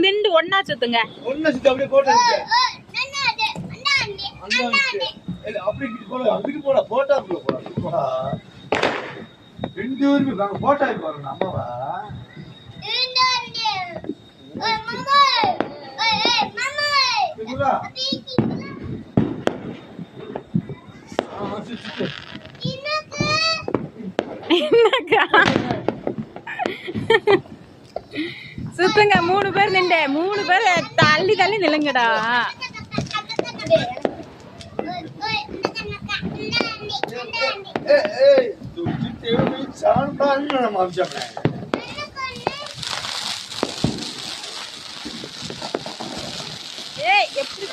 நின்று ஒன்னா சுத்துங்க. ஒன்னா சுத்து அப்படியே போட்டோ அப்படி போட அதுக்கு போட போட்டா போடா ரெண்டு பேருமே நாங்க போட்டா போறோம் அம்மாவா சுத்துங்க 3 பேர் நின்று 3 பேர் தள்ளி தள்ளி நில்லுங்கடா. ஏய் எப்படி